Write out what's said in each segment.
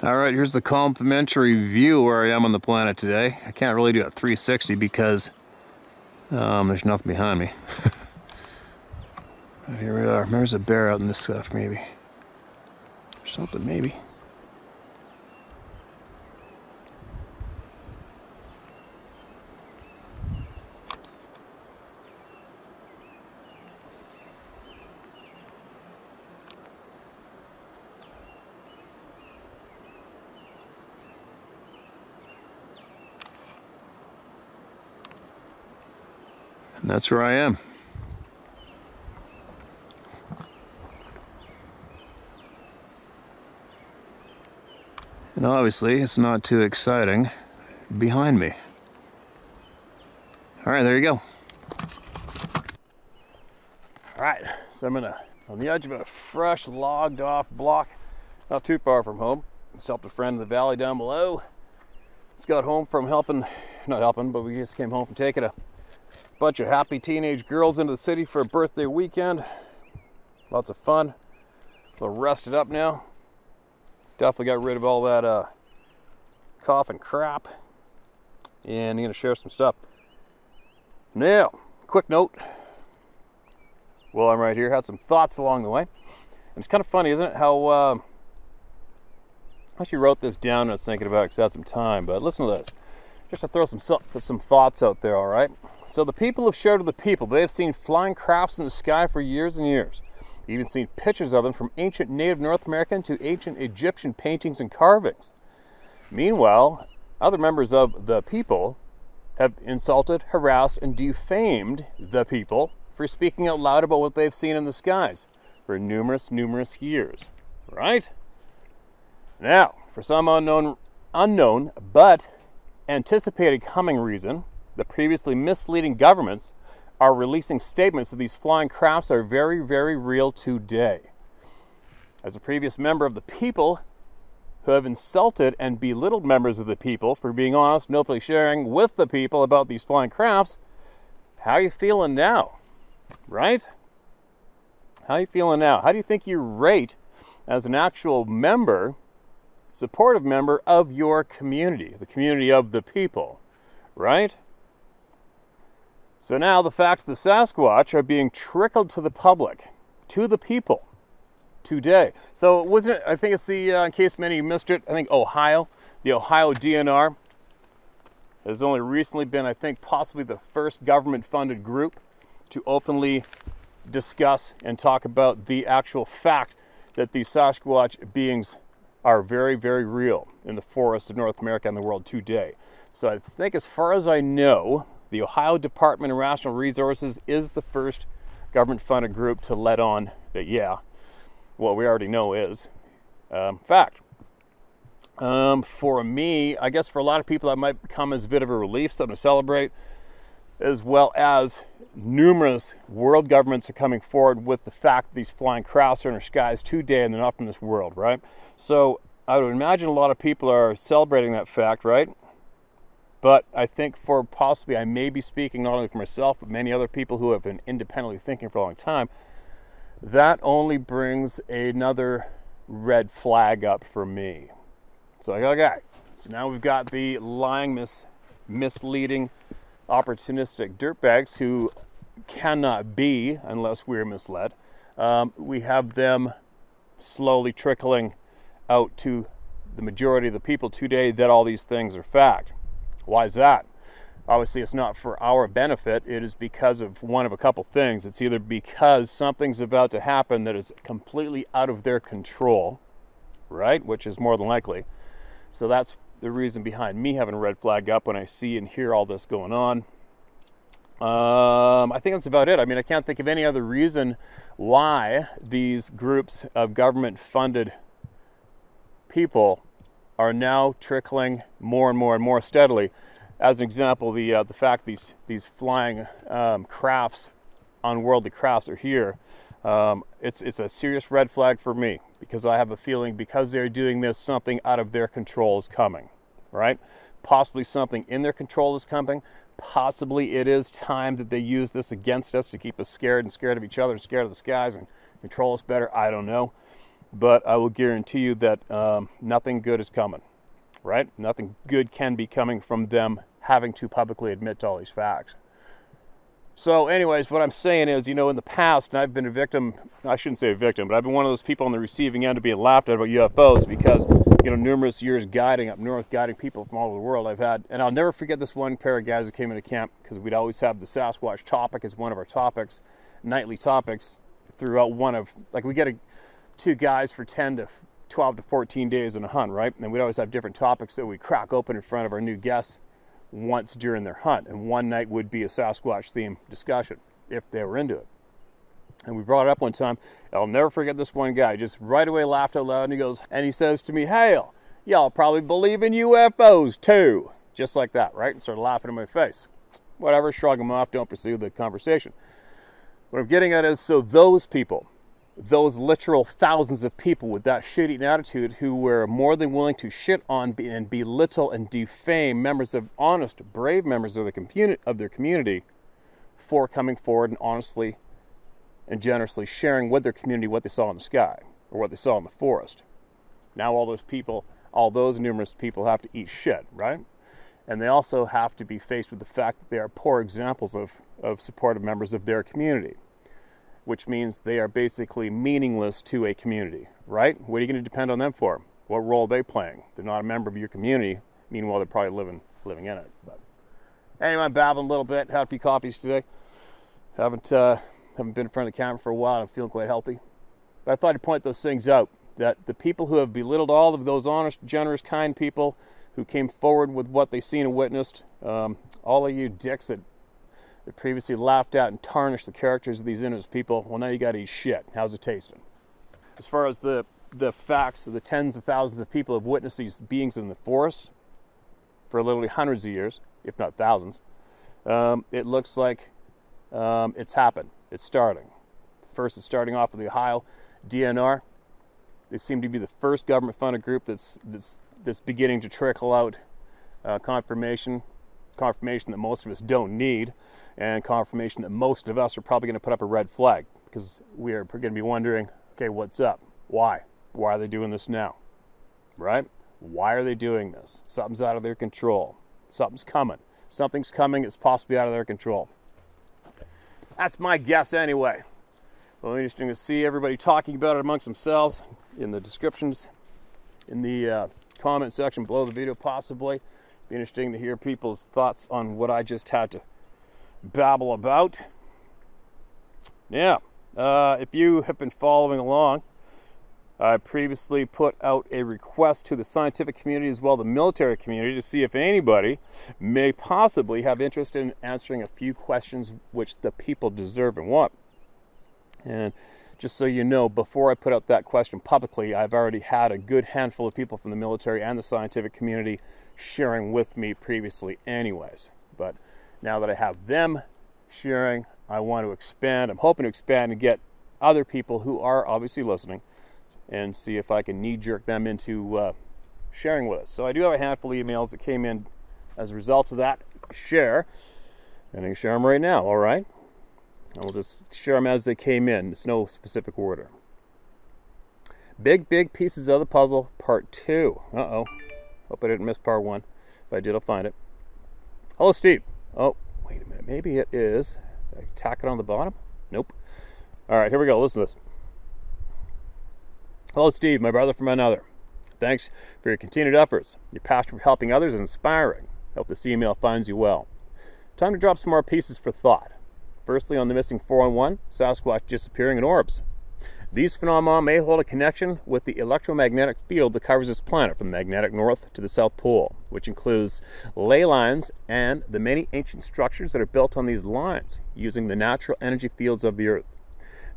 Alright, here's the complimentary view where I am on the planet today. I can't really do a 360 because there's nothing behind me. But here we are. There's a bear out in this stuff, maybe. Something, maybe. And that's where I am. And obviously, it's not too exciting behind me. Alright, there you go. Alright, so I'm on the edge of a fresh, logged off block, not too far from home. Just helped a friend in the valley down below. Just got home from not helping, but we just came home from taking a bunch of happy teenage girls into the city for a birthday weekend. Lots of fun. A little rested up now. Definitely got rid of all that cough and crap. And I'm going to share some stuff. Now, quick note. Well, I'm right here. Had some thoughts along the way. And it's kind of funny, isn't it? How I actually wrote this down and I was thinking about it because I had some time. But listen to this. Just to throw some thoughts out there, all right? So the people have shared with the people. They have seen flying crafts in the sky for years and years. They've even seen pictures of them from ancient native North American to ancient Egyptian paintings and carvings. Meanwhile, other members of the people have insulted, harassed, and defamed the people for speaking out loud about what they've seen in the skies for numerous years, right? Now, for some unknown but anticipated coming reason, the previously misleading governments are releasing statements that these flying crafts are very, very real today. As a previous member of the people who have insulted and belittled members of the people for being honest and openly sharing with the people about these flying crafts, how are you feeling now? Right? How are you feeling now? How do you think you rate as an actual member, supportive member of your community, the community of the people, right? So now the facts of the Sasquatch are being trickled to the public, to the people, today. So wasn't it, I think it's the, in case many missed it, I think Ohio, the Ohio DNR has only recently been, I think, possibly the first government-funded group to openly discuss and talk about the actual fact that these Sasquatch beings are very, very real in the forests of North America and the world today. So I think, as far as I know, the Ohio Department of Natural Resources is the first government-funded group to let on that, yeah, what we already know is fact. For me, I guess for a lot of people that might come as a bit of a relief, something to celebrate, as well as numerous world governments are coming forward with the fact that these flying crafts are in our skies today and they're not from this world, right? So I would imagine a lot of people are celebrating that fact, right? But I think for possibly, I may be speaking not only for myself, but many other people who have been independently thinking for a long time, that only brings another red flag up for me. So okay, so now we've got the lying, misleading, opportunistic dirtbags who cannot be unless we're misled. We have them slowly trickling out to the majority of the people today that all these things are fact. Why is that? Obviously, it's not for our benefit. It is because of one of a couple things. It's either because something's about to happen that is completely out of their control, right? Which is more than likely. So that's the reason behind me having a red flag up when I see and hear all this going on. I think that's about it. I mean, I can't think of any other reason why these groups of government-funded people are now trickling more and more steadily. As an example, the fact these flying crafts, unworldly crafts, are here. It's a serious red flag for me, because I have a feeling because they're doing this, something out of their control is coming, right? Possibly something in their control is coming. Possibly it is time that they use this against us to keep us scared of each other and scared of the skies and control us better. I don't know. but I will guarantee you that nothing good is coming, right? Nothing good can be coming from them having to publicly admit to all these facts. So anyways, what I'm saying is, in the past, and I've been a victim, I shouldn't say a victim, but I've been one of those people on the receiving end of being laughed at about UFOs because, numerous years guiding up north, guiding people from all over the world I've had. And I'll never forget this one pair of guys that came into camp because we'd always have the Sasquatch topic as one of our topics, nightly topics throughout we get two guys for 10 to 12 to 14 days in a hunt, right? And we'd always have different topics that we crack open in front of our new guests once during their hunt, and one night would be a Sasquatch themed discussion if they were into it. And we brought it up one time. I'll never forget this one guy just right away laughed out loud, and he says to me, "Hell, y'all probably believe in UFOs too." Just like that, right? And started laughing in my face. Whatever, shrug him off, don't pursue the conversation. What I'm getting at is, so those people, those literal thousands of people with that shit-eating attitude who were more than willing to shit on and belittle and defame honest, brave members of their community for coming forward and honestly and generously sharing with their community what they saw in the sky or what they saw in the forest. Now all those numerous people have to eat shit, right? And they also have to be faced with the fact that they are poor examples of supportive members of their community, which means they are basically meaningless to a community, right? What are you going to depend on them for? What role are they playing? They're not a member of your community. Meanwhile, they're probably living in it. But anyway, I'm babbling a little bit. Had a few coffees today. Haven't been in front of the camera for a while. I'm feeling quite healthy. But I thought I'd point those things out, that the people who have belittled all of those honest, generous, kind people who came forward with what they've seen and witnessed, all of you dicks that previously laughed at and tarnished the characters of these innocent people, well, now you got to eat shit. How's it tasting? As far as the facts of the tens of thousands of people who have witnessed these beings in the forest for literally hundreds of years, if not thousands, it looks like it's happened. It's starting. First, it's starting off with the Ohio DNR. They seem to be the first government-funded group that's beginning to trickle out confirmation that most of us don't need, and confirmation that most of us are probably going to put up a red flag because we are going to be wondering, okay, what's up? Why? Why are they doing this now? Right? Why are they doing this? Something's out of their control. Something's coming. Something's coming that's possibly out of their control. That's my guess anyway. Well, interesting to see everybody talking about it amongst themselves in the descriptions, in the comment section below the video possibly. Be interesting to hear people's thoughts on what I just had to babble about. Yeah, if you have been following along, I previously put out a request to the scientific community as well as the military community to see if anybody may possibly have interest in answering a few questions which the people deserve and want. And just so you know, before I put out that question publicly, I've already had a good handful of people from the military and the scientific community sharing with me previously anyways. But now that I have them sharing, I want to expand. I'm hoping to expand and get other people who are obviously listening and see if I can knee-jerk them into sharing with us. So I do have a handful of emails that came in as a result of that share, and I can share them right now, all right? I will just share them as they came in. There's no specific order. Big Pieces of the Puzzle, Part 2. Uh-oh. Hope I didn't miss Part 1. If I did, I'll find it. Hello, Steve. Oh, wait a minute. Maybe it is. Did I tack it on the bottom? Nope. All right, here we go. Listen to this. Hello, Steve, my brother from another. Thanks for your continued efforts. Your passion for helping others is inspiring. Hope this email finds you well. Time to drop some more pieces for thought. Firstly, on the missing 411, Sasquatch disappearing in orbs. These phenomena may hold a connection with the electromagnetic field that covers this planet from the magnetic north to the South Pole, which includes ley lines and the many ancient structures that are built on these lines using the natural energy fields of the Earth.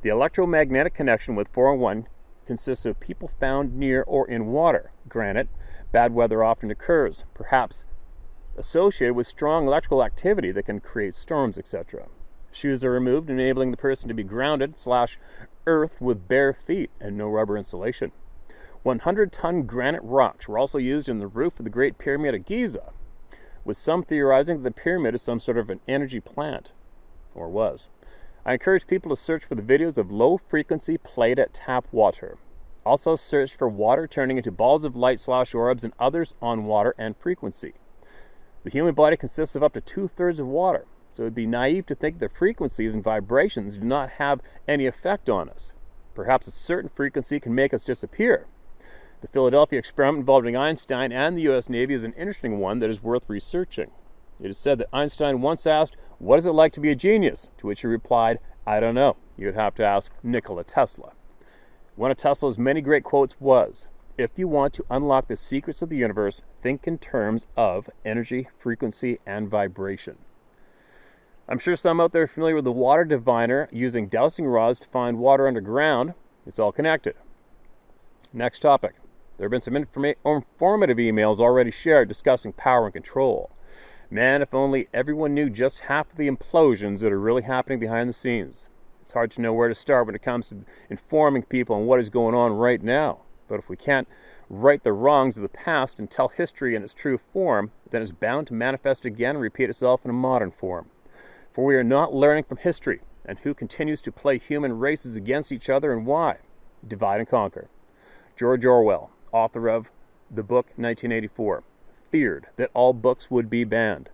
The electromagnetic connection with 411 consists of people found near or in water. Granted, bad weather often occurs, perhaps associated with strong electrical activity that can create storms, etc. Shoes are removed, enabling the person to be grounded / earthed with bare feet and no rubber insulation. 100-ton granite rocks were also used in the roof of the Great Pyramid of Giza, with some theorizing that the pyramid is some sort of an energy plant, or was. I encourage people to search for the videos of low-frequency played at tap water. Also searched for water turning into balls of light/orbs and others on water and frequency. The human body consists of up to 2/3 of water, so it would be naive to think that frequencies and vibrations do not have any effect on us. Perhaps a certain frequency can make us disappear. The Philadelphia experiment involving Einstein and the U.S. Navy is an interesting one that is worth researching. It is said that Einstein once asked, "What is it like to be a genius?" To which he replied, "I don't know. You'd have to ask Nikola Tesla." One of Tesla's many great quotes was, "If you want to unlock the secrets of the universe, think in terms of energy, frequency, and vibration." I'm sure some out there are familiar with the water diviner using dowsing rods to find water underground. It's all connected. Next topic. There have been some informative emails already shared discussing power and control. Man, if only everyone knew just half of the implosions that are really happening behind the scenes. It's hard to know where to start when it comes to informing people on what is going on right now. But if we can't right the wrongs of the past and tell history in its true form, then it's bound to manifest again and repeat itself in a modern form. For we are not learning from history, and who continues to play human races against each other and why? Divide and conquer. George Orwell, author of the book 1984, feared that all books would be banned.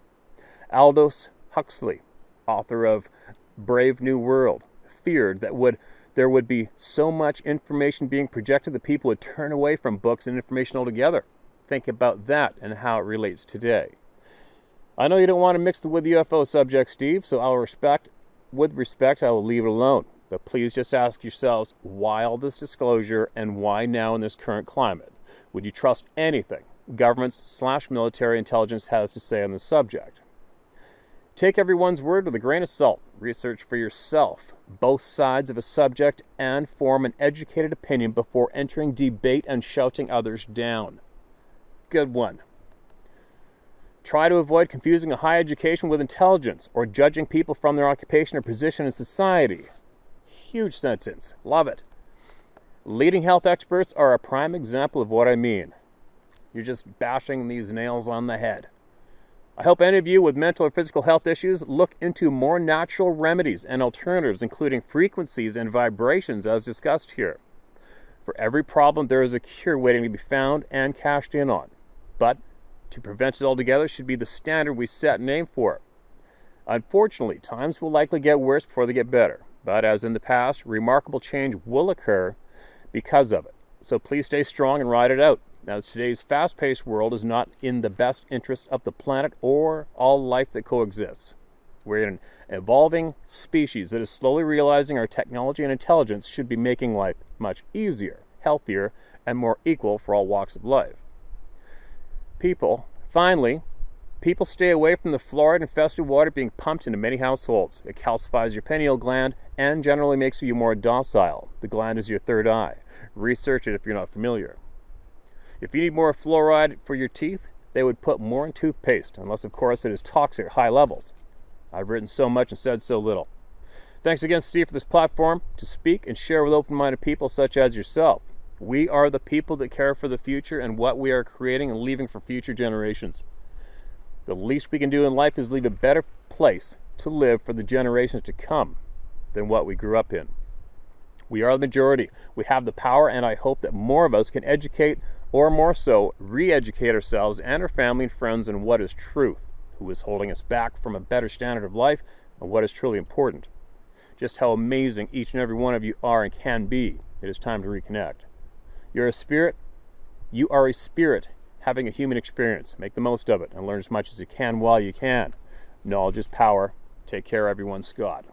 Aldous Huxley, author of Brave New World, feared that there would be so much information being projected that people would turn away from books and information altogether. Think about that and how it relates today. I know you don't want to mix with the UFO subject, Steve, so with respect, I will leave it alone. But please just ask yourselves, why all this disclosure and why now in this current climate? Would you trust anything governments/military intelligence has to say on the subject? Take everyone's word with a grain of salt. Research for yourself both sides of a subject and form an educated opinion before entering debate and shouting others down. Good one. Try to avoid confusing a high education with intelligence or judging people from their occupation or position in society. Huge sentence. Love it. Leading health experts are a prime example of what I mean. You're just bashing these nails on the head. I hope any of you with mental or physical health issues look into more natural remedies and alternatives, including frequencies and vibrations as discussed here. For every problem, there is a cure waiting to be found and cashed in on. But to prevent it altogether should be the standard we set and aim for. Unfortunately, times will likely get worse before they get better. But as in the past, remarkable change will occur because of it. So please stay strong and ride it out, as today's fast-paced world is not in the best interest of the planet or all life that coexists. We're an evolving species that is slowly realizing our technology and intelligence should be making life much easier, healthier, and more equal for all walks of life. Finally, people stay away from the fluoride-infested water being pumped into many households. It calcifies your pineal gland and generally makes you more docile. The gland is your third eye. Research it if you're not familiar. If you need more fluoride for your teeth, they would put more in toothpaste, unless of course it is toxic at high levels. I've written so much and said so little. Thanks again, Steve, for this platform to speak and share with open-minded people such as yourself. We are the people that care for the future and what we are creating and leaving for future generations. The least we can do in life is leave a better place to live for the generations to come than what we grew up in. We are the majority. We have the power, and I hope that more of us can educate, or more so, re-educate ourselves and our family and friends on what is truth, who is holding us back from a better standard of life, and what is truly important. Just how amazing each and every one of you are and can be. It is time to reconnect. You're a spirit. You are a spirit having a human experience. Make the most of it and learn as much as you can while you can. Knowledge is power. Take care, everyone. Scott.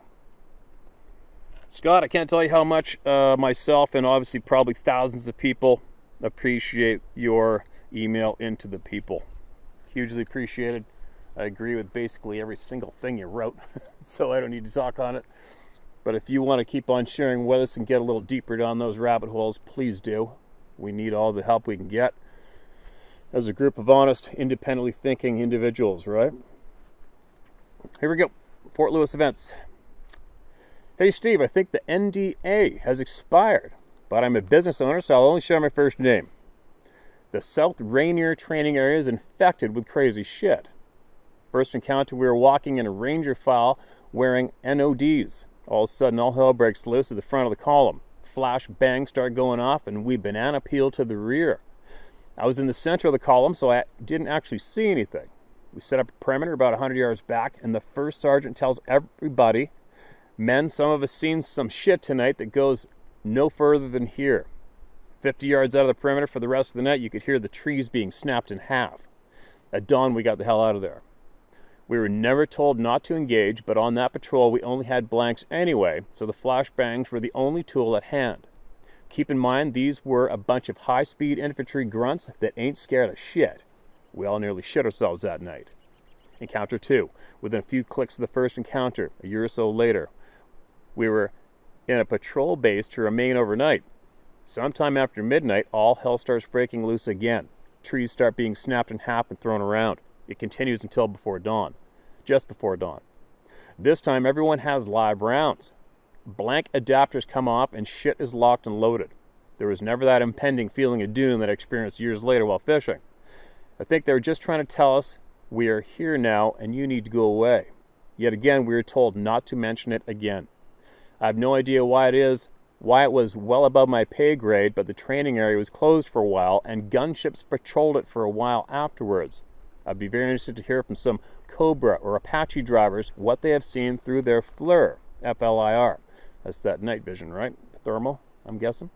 Scott, I can't tell you how much myself and obviously probably thousands of people appreciate your email into the people. Hugely appreciated. I agree with basically every single thing you wrote, so I don't need to talk on it. But if you want to keep on sharing with us and get a little deeper down those rabbit holes, please do. We need all the help we can get as a group of honest, independently thinking individuals, right? Here we go. Fort Lewis events. Hey, Steve, I think the NDA has expired, but I'm a business owner, so I'll only share my first name. The South Rainier training area is infected with crazy shit. First encounter, we were walking in a ranger file wearing NODs. All of a sudden, all hell breaks loose at the front of the column. flash bangs started going off, and we banana peeled to the rear. I was in the center of the column, so I didn't actually see anything. We set up a perimeter about 100 yards back, and the first sergeant tells everybody, men, some of us seen some shit tonight that goes no further than here. 50 yards out of the perimeter for the rest of the night, you could hear the trees being snapped in half. At dawn, we got the hell out of there. We were never told not to engage, but on that patrol, we only had blanks anyway, so the flashbangs were the only tool at hand. Keep in mind, these were a bunch of high-speed infantry grunts that ain't scared of shit. We all nearly shit ourselves that night. Encounter 2. Within a few clicks of the first encounter, a year or so later, we were in a patrol base to remain overnight. Sometime after midnight, all hell starts breaking loose again. Trees start being snapped in half and thrown around. It continues until before dawn. Just before dawn. This time, everyone has live rounds. Blank adapters come off and shit is locked and loaded. There was never that impending feeling of doom that I experienced years later while fishing. I think they were just trying to tell us, we are here now and you need to go away. Yet again, we were told not to mention it again. I have no idea why it was well above my pay grade, but the training area was closed for a while and gunships patrolled it for a while afterwards. I'd be very interested to hear from some Cobra or Apache drivers what they have seen through their FLIR, F-L-I-R. That's that night vision, right? Thermal, I'm guessing.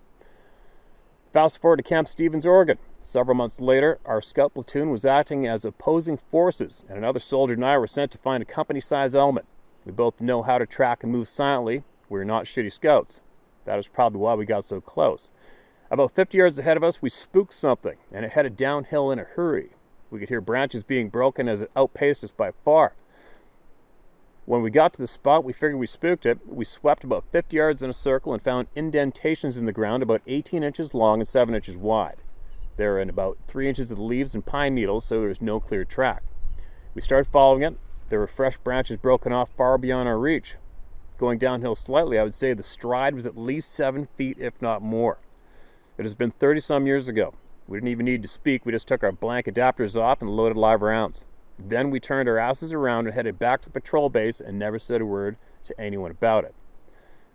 Fast forward to Camp Stevens, Oregon. Several months later, our scout platoon was acting as opposing forces, and another soldier and I were sent to find a company-sized element. We both know how to track and move silently. We were not shitty scouts. That is probably why we got so close. About 50 yards ahead of us, we spooked something, and it headed downhill in a hurry. We could hear branches being broken as it outpaced us by far. When we got to the spot, we figured we spooked it. We swept about 50 yards in a circle and found indentations in the ground about 18 inches long and 7 inches wide. There were in about 3 inches of leaves and pine needles, so there was no clear track. We started following it. There were fresh branches broken off far beyond our reach. Going downhill slightly, I would say the stride was at least 7 feet, if not more. It has been 30-some years ago. We didn't even need to speak. We just took our blank adapters off and loaded live rounds. Then we turned our asses around and headed back to the patrol base and never said a word to anyone about it.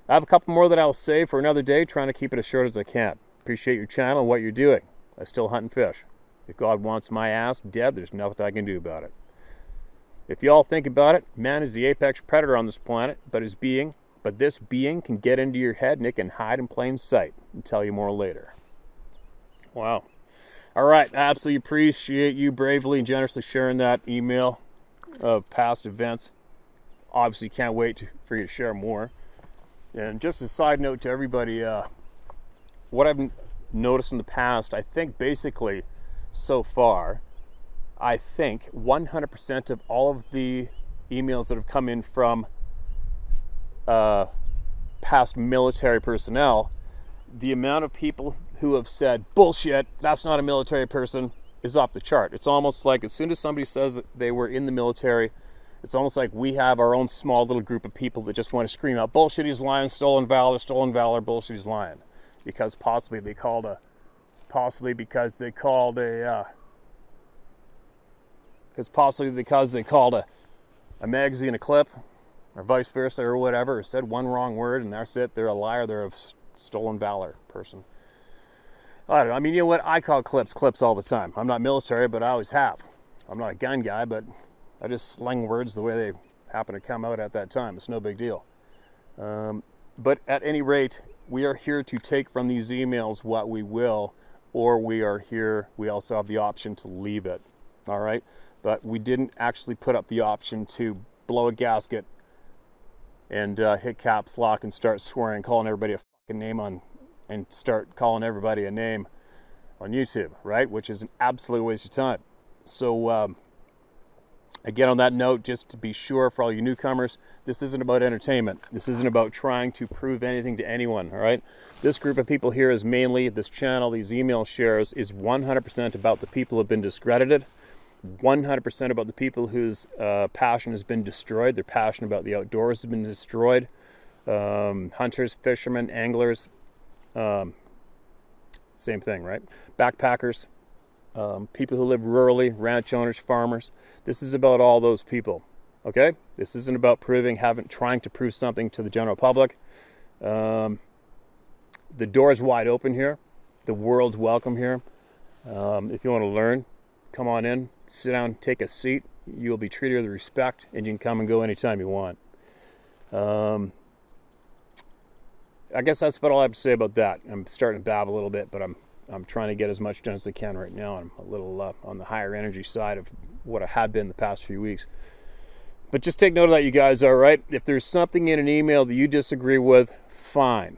I have a couple more that I'll save for another day, trying to keep it as short as I can. Appreciate your channel and what you're doing. I still hunt and fish. If God wants my ass dead, there's nothing I can do about it. If you all think about it, man is the apex predator on this planet, but this being can get into your head and it can hide in plain sight. I'll tell you more later. Wow. All right, I absolutely appreciate you bravely and generously sharing that email of past events. Obviously can't wait for you to share more. And just a side note to everybody, what I've noticed in the past, I think basically so far, I think 100% of all of the emails that have come in from past military personnel, the amount of people who have said, bullshit, that's not a military person, is off the chart. It's almost like as soon as somebody says that they were in the military, it's almost like we have our own small little group of people that just want to scream out, bullshit, he's lying, stolen valor, bullshit, he's lying. Because possibly because they called a magazine a clip, or vice versa, or whatever, or said one wrong word, and that's it, they're a liar, they're a stolen valor person. I don't know, I mean, you know what, I call clips all the time. I'm not military, but I always have. I'm not a gun guy, but I just slang words the way they happen to come out at that time. It's no big deal. But at any rate, we are here to take from these emails what we will, or we also have the option to leave it, all right? But we didn't actually put up the option to blow a gasket and hit caps lock and start swearing, calling everybody a fucking name and start calling everybody a name on YouTube, right? Which is an absolute waste of time. So again, on that note, just to be sure for all you newcomers, this isn't about entertainment. This isn't about trying to prove anything to anyone, all right? This group of people here is mainly, this channel, these email shares, is 100% about the people who have been discredited, 100% about the people whose passion has been destroyed. Their passion about the outdoors has been destroyed. Hunters, fishermen, anglers, same thing, right? Backpackers, people who live rurally, ranch owners, farmers. This is about all those people, okay? This isn't about trying to prove something to the general public. The door is wide open here. The world's welcome here. If you want to learn, come on in, sit down, take a seat. You'll be treated with respect, and you can come and go anytime you want. I guess that's about all I have to say about that. I'm starting to babble a little bit, but I'm trying to get as much done as I can right now. I'm a little on the higher energy side of what I have been the past few weeks. But just take note of that, you guys, all right? If there's something in an email that you disagree with, fine.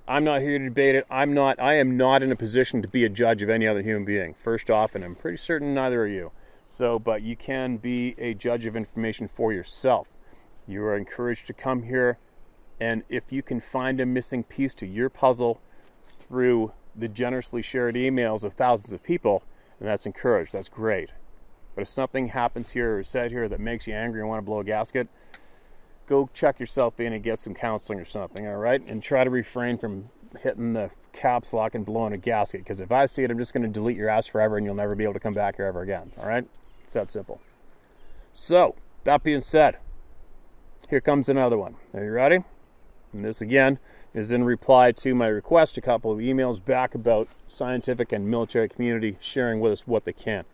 I'm not here to debate it. I am not in a position to be a judge of any other human being, first off, and I'm pretty certain neither are you. So, but you can be a judge of information for yourself. You are encouraged to come here, and if you can find a missing piece to your puzzle through the generously shared emails of thousands of people, then that's encouraged. That's great. But if something happens here or said here that makes you angry and want to blow a gasket, go check yourself in and get some counseling or something, all right? And try to refrain from hitting the caps lock and blowing a gasket, because if I see it, I'm just going to delete your ass forever and you'll never be able to come back here ever again, all right? It's that simple. So, that being said, here comes another one. Are you ready? And this, again, is in reply to my request a couple of emails back about scientific and military community sharing with us what they can.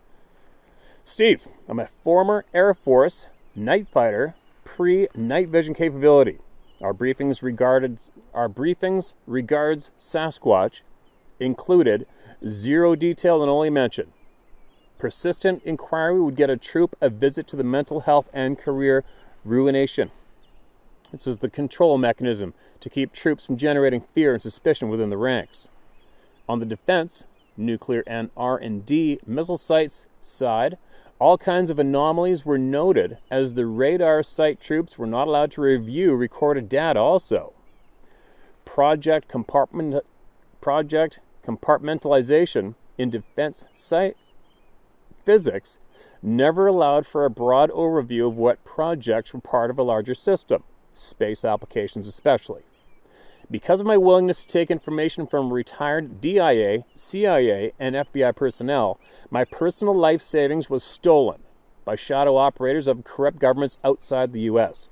Steve, I'm a former Air Force night fighter pre-night vision capability. Our briefings regards Sasquatch included zero detail and only mention. Persistent inquiry would get a troop a visit to the mental health and career ruination. This was the control mechanism to keep troops from generating fear and suspicion within the ranks. On the defense, nuclear and R&D missile sites side, all kinds of anomalies were noted as the radar site troops were not allowed to review recorded data also. Project compartmentalization in defense site physics never allowed for a broad overview of what projects were part of a larger system, space applications especially. Because of my willingness to take information from retired DIA, CIA, and FBI personnel, my personal life savings was stolen by shadow operators of corrupt governments outside the US,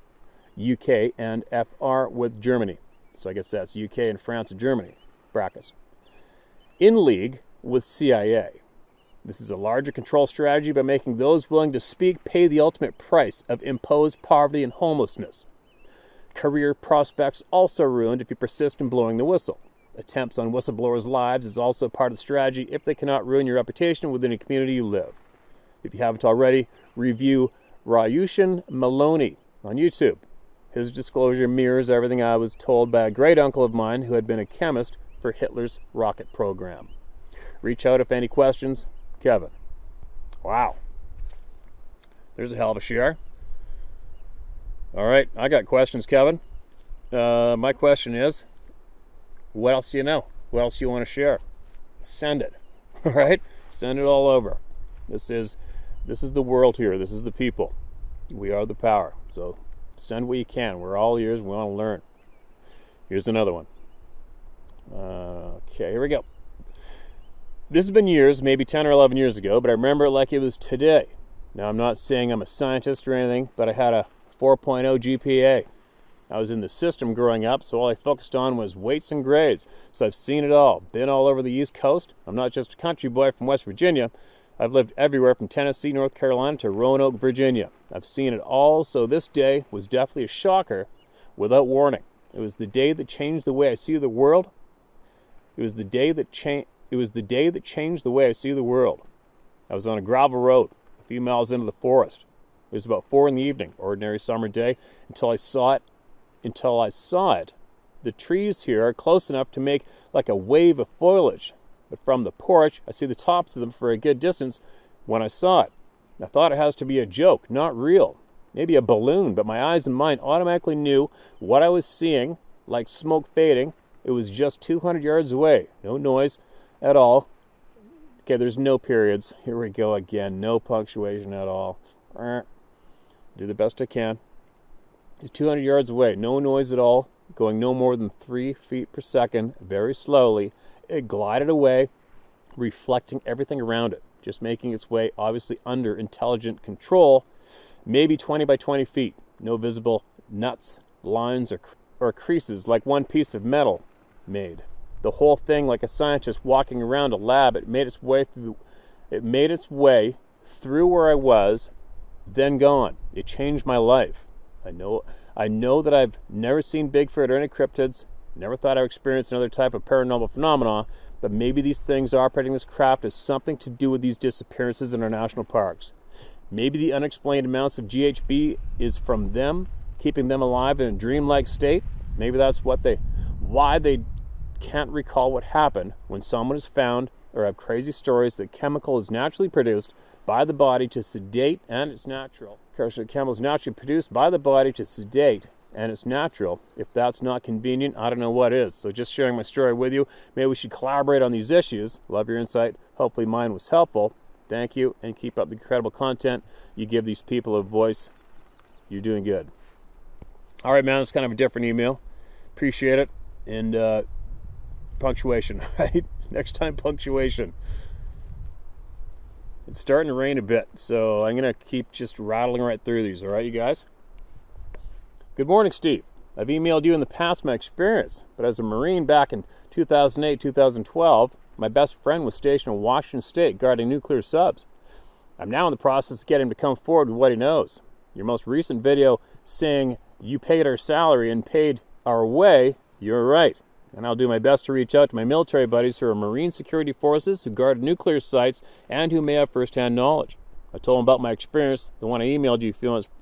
UK and FR with Germany. So I guess that's UK and France and Germany, brackets. In league with CIA. This is a larger control strategy by making those willing to speak pay the ultimate price of imposed poverty and homelessness. Career prospects also ruined if you persist in blowing the whistle. Attempts on whistleblowers' lives is also part of the strategy if they cannot ruin your reputation within a community you live. If you haven't already, review Ryushin Maloney on YouTube. His disclosure mirrors everything I was told by a great uncle of mine who had been a chemist for Hitler's rocket program. Reach out if any questions. Kevin. Wow. There's a hell of a share. All right, I got questions, Kevin. My question is, what else do you know? What else do you want to share? Send it. All right? Send it all over. This is the world here. This is the people. We are the power. So send what you can. We're all ears. We want to learn. Here's another one. Okay, here we go. This has been years, maybe 10 or 11 years ago, but I remember it like it was today. Now, I'm not saying I'm a scientist or anything, but I had a 4.0 GPA. I was in the system growing up, so all I focused on was weights and grades. So I've seen it all. Been all over the East Coast. I'm not just a country boy from West Virginia. I've lived everywhere from Tennessee, North Carolina to Roanoke, Virginia. I've seen it all, so this day was definitely a shocker without warning. It was the day that changed the way I see the world. It was the day that changed the way I see the world. I was on a gravel road, a few miles into the forest. It was about 4 p.m, ordinary summer day, until I saw it. The trees here are close enough to make like a wave of foliage. But from the porch, I see the tops of them for a good distance when I saw it. I thought it has to be a joke, not real. Maybe a balloon, but my eyes and mind automatically knew what I was seeing, like smoke fading. It was just 200 yards away. No noise at all. Okay, there's no periods. Here we go again. No punctuation at all. Do the best I can. It's 200 yards away. No noise at all. Going no more than 3 feet per second. Very slowly. It glided away, reflecting everything around it. Just making its way, obviously under intelligent control. Maybe 20 by 20 feet. No visible nuts, lines, or creases like one piece of metal made. The whole thing, like a scientist walking around a lab, it made its way through where I was, then gone. It changed my life. I know that I've never seen Bigfoot or any cryptids, never thought I would experience another type of paranormal phenomena, but maybe these things operating this craft has something to do with these disappearances in our national parks. Maybe the unexplained amounts of GHB is from them, keeping them alive in a dreamlike state. Maybe that's why they can't recall what happened when someone is found, or have crazy stories that chemical is naturally produced by the body to sedate, and it's natural. Chemical is naturally produced by the body to sedate, and it's natural. If that's not convenient, I don't know what is. So just sharing my story with you. Maybe we should collaborate on these issues. Love your insight. Hopefully mine was helpful. Thank you, and keep up the incredible content. You give these people a voice. You're doing good. All right, man, it's kind of a different email. Appreciate it. And punctuation, right? Next time, punctuation. It's starting to rain a bit, so I'm going to keep just rattling right through these. All right, you guys? Good morning, Steve. I've emailed you in the past my experience, but as a Marine back in 2008, 2012, my best friend was stationed in Washington State guarding nuclear subs. I'm now in the process of getting him to come forward with what he knows. Your most recent video saying you paid our salary and paid our way, you're right. And I'll do my best to reach out to my military buddies who are Marine security forces who guard nuclear sites and who may have first-hand knowledge. I told them about my experience, the one I emailed you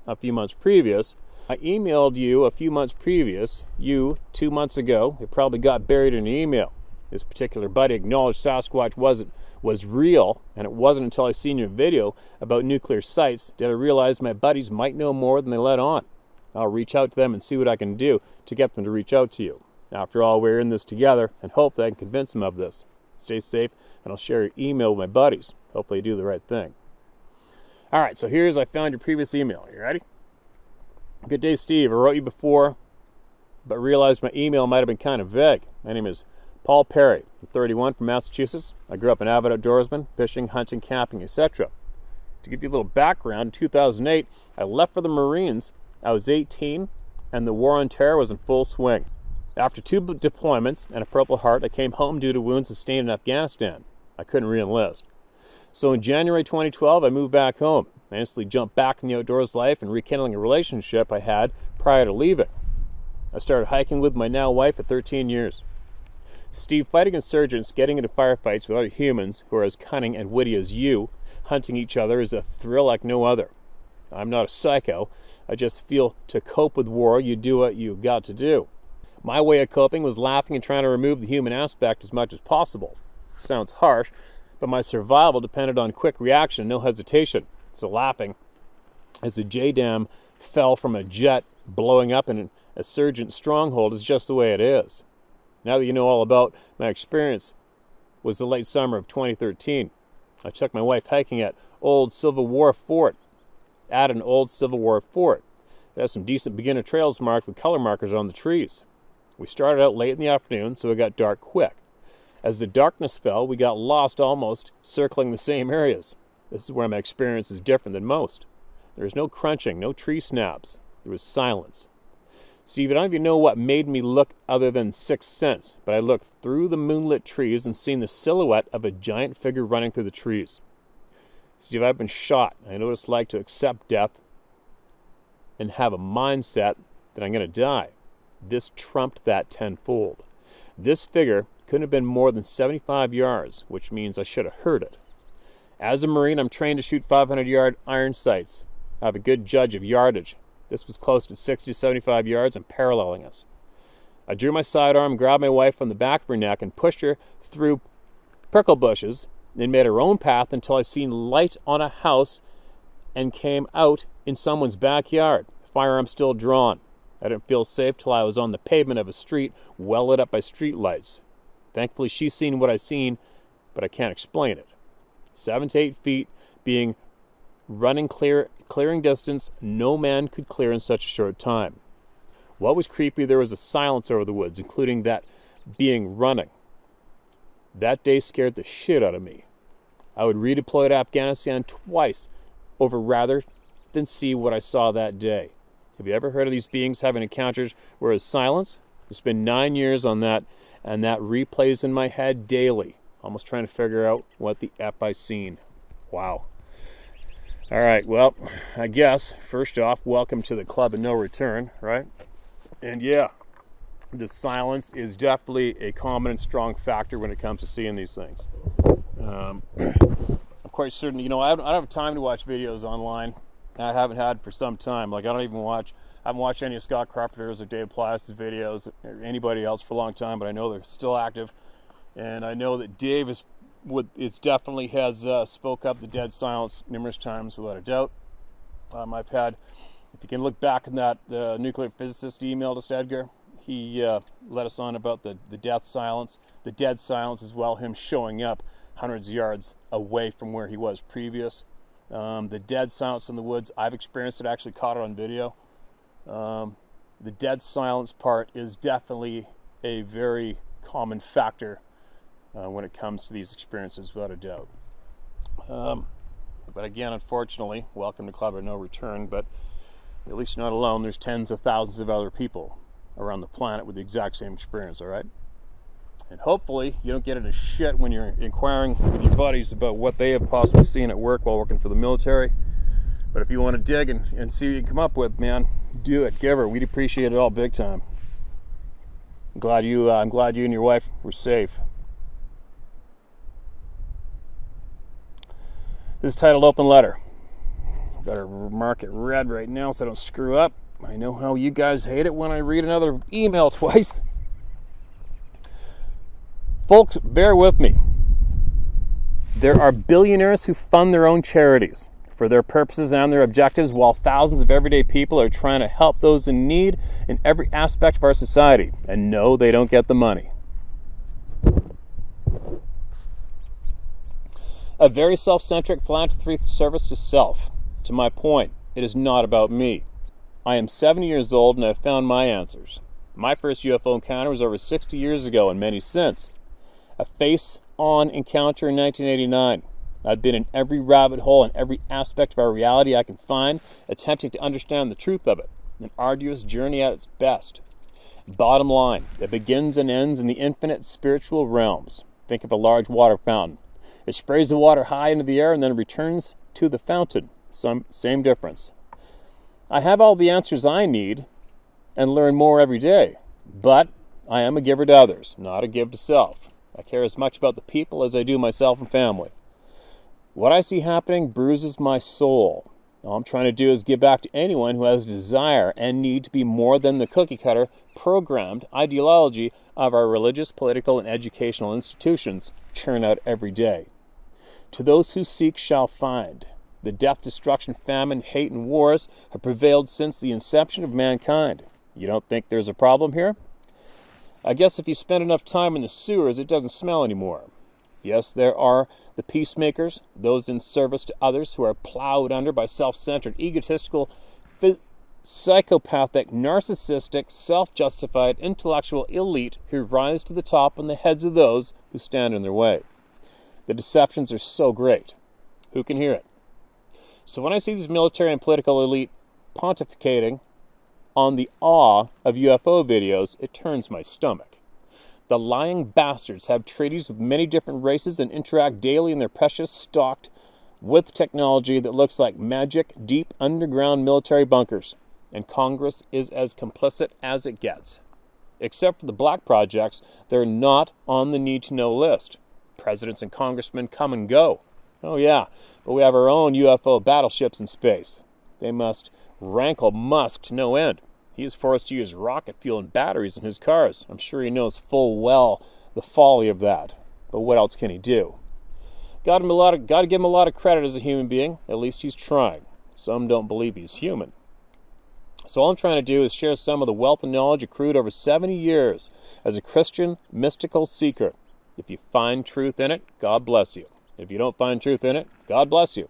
a few months previous. I emailed you a few months previous, 2 months ago. It probably got buried in an email. This particular buddy acknowledged Sasquatch was real, and it wasn't until I seen your video about nuclear sites did I realize my buddies might know more than they let on. I'll reach out to them and see what I can do to get them to reach out to you. After all, we're in this together, and hope that I can convince them of this. Stay safe, and I'll share your email with my buddies. Hopefully you do the right thing. All right, so I found your previous email. You ready? Good day, Steve. I wrote you before, but realized my email might have been kind of vague. My name is Paul Perry. I'm 31 from Massachusetts. I grew up an avid outdoorsman, fishing, hunting, camping, etc. To give you a little background, in 2008, I left for the Marines. I was 18, and the war on terror was in full swing. After 2 deployments and a Purple Heart, I came home due to wounds sustained in Afghanistan. I couldn't re-enlist. So in January 2012, I moved back home. I instantly jumped back in the outdoors life and rekindling a relationship I had prior to leaving. I started hiking with my now wife at 13 years. Steve, fighting insurgents, getting into firefights with other humans who are as cunning and witty as you, hunting each other is a thrill like no other. I'm not a psycho. I just feel to cope with war, you do what you got to do. My way of coping was laughing and trying to remove the human aspect as much as possible. Sounds harsh, but my survival depended on quick reaction and no hesitation. So laughing as a JDAM fell from a jet blowing up in an insurgent stronghold is just the way it is. Now that you know all about my experience, was the late summer of 2013. I took my wife hiking at an old Civil War fort. It has some decent beginner trails marked with color markers on the trees. We started out late in the afternoon, so it got dark quick. As the darkness fell, we got lost almost circling the same areas. This is where my experience is different than most. There was no crunching, no tree snaps. There was silence. Steve, I don't even know what made me look other than sixth sense, but I looked through the moonlit trees and seen the silhouette of a giant figure running through the trees. Steve, I've been shot. I know what it's like to accept death and have a mindset that I'm going to die. This trumped that tenfold. This figure couldn't have been more than 75 yards, which means I should have heard it. As a Marine, I'm trained to shoot 500-yard iron sights. I have a good judge of yardage. This was close to 60 to 75 yards and paralleling us. I drew my sidearm, grabbed my wife from the back of her neck, and pushed her through prickle bushes, then made her own path until I seen light on a house and came out in someone's backyard, firearm still drawn. I didn't feel safe till I was on the pavement of a street well lit up by street lights. Thankfully, she's seen what I've seen, but I can't explain it. 7 to 8 feet being running clearing distance no man could clear in such a short time. What was creepy, there was a silence over the woods, including that being running. That day scared the shit out of me. I would redeploy to Afghanistan twice over rather than see what I saw that day. Have you ever heard of these beings having encounters where it's silence? It's been 9 years on that, And that replays in my head daily, almost trying to figure out what the F I seen. Wow. All right, well, I guess, first off, welcome to the Club of No Return, right? And yeah, the silence is definitely a common and strong factor when it comes to seeing these things. I'm quite certain, you know, I don't have time to watch videos online. I haven't had for some time. Like, I haven't watched any of Scott Carpenter's or Dave Plass's videos or anybody else for a long time, but I know they're still active. And I know that Dave definitely has spoke up the dead silence numerous times, without a doubt. I've had, if you can look back in that nuclear physicist email to Edgar, he let us on about the death silence, the dead silence as well, him showing up hundreds of yards away from where he was previous. The dead silence in the woods, I've experienced it, actually caught it on video. The dead silence part is definitely a very common factor when it comes to these experiences, without a doubt. But again, unfortunately, welcome to Club of No Return, but at least you're not alone. There's tens of thousands of other people around the planet with the exact same experience, all right? And hopefully you don't get into shit when you're inquiring with your buddies about what they have possibly seen at work while working for the military. But if you want to dig and see what you can come up with, man, do it. Give her. We'd appreciate it all big time. I'm glad you and your wife were safe. This is titled Open Letter. Better mark it red right now so I don't screw up. I know how you guys hate it when I read another email twice. Folks, bear with me. There are billionaires who fund their own charities for their purposes and their objectives, while thousands of everyday people are trying to help those in need in every aspect of our society. And no, they don't get the money. A very self-centric philanthropy service to self. To my point, it is not about me. I am 70 years old and I have found my answers. My first UFO encounter was over 60 years ago, and many since. A face-on encounter in 1989. I've been in every rabbit hole and every aspect of our reality I can find, attempting to understand the truth of it. An arduous journey at its best. Bottom line, it begins and ends in the infinite spiritual realms. Think of a large water fountain. It sprays the water high into the air and then returns to the fountain. Same difference. I have all the answers I need and learn more every day, but I am a giver to others, not a give to self. I care as much about the people as I do myself and family. What I see happening bruises my soul. All I'm trying to do is give back to anyone who has a desire and need to be more than the cookie-cutter, programmed ideology of our religious, political, and educational institutions churn out every day. To those who seek shall find. The death, destruction, famine, hate, and wars have prevailed since the inception of mankind. You don't think there's a problem here? I guess if you spend enough time in the sewers, it doesn't smell anymore. Yes, there are the peacemakers, those in service to others who are plowed under by self-centered, egotistical, psychopathic, narcissistic, self-justified, intellectual elite who rise to the top on the heads of those who stand in their way. The deceptions are so great. Who can hear it? So when I see these military and political elite pontificating on the awe of UFO videos, it turns my stomach. The lying bastards have treaties with many different races and interact daily in their precious stocked with technology that looks like magic, deep underground military bunkers. And Congress is as complicit as it gets. Except for the black projects, they're not on the need-to-know list. Presidents and congressmen come and go. Oh yeah, but we have our own UFO battleships in space. They must rankle Musk to no end. He is forced to use rocket fuel and batteries in his cars. I'm sure he knows full well the folly of that. But what else can he do? Got to give him a lot of credit as a human being. At least he's trying. Some don't believe he's human. So all I'm trying to do is share some of the wealth and knowledge accrued over 70 years as a Christian mystical seeker. If you find truth in it, God bless you. If you don't find truth in it, God bless you.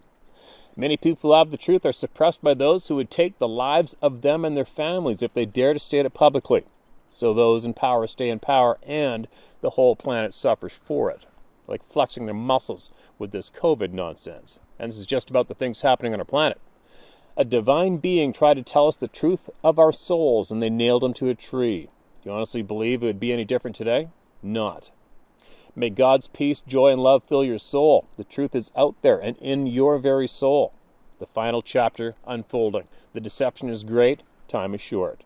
Many people who have the truth are suppressed by those who would take the lives of them and their families if they dare to state it publicly. So those in power stay in power, and the whole planet suffers for it. Like flexing their muscles with this COVID nonsense. And this is just about the things happening on our planet. A divine being tried to tell us the truth of our souls, and they nailed him to a tree. Do you honestly believe it would be any different today? not. May God's peace, joy, and love fill your soul. The truth is out there and in your very soul. The final chapter unfolding. The deception is great, time is short.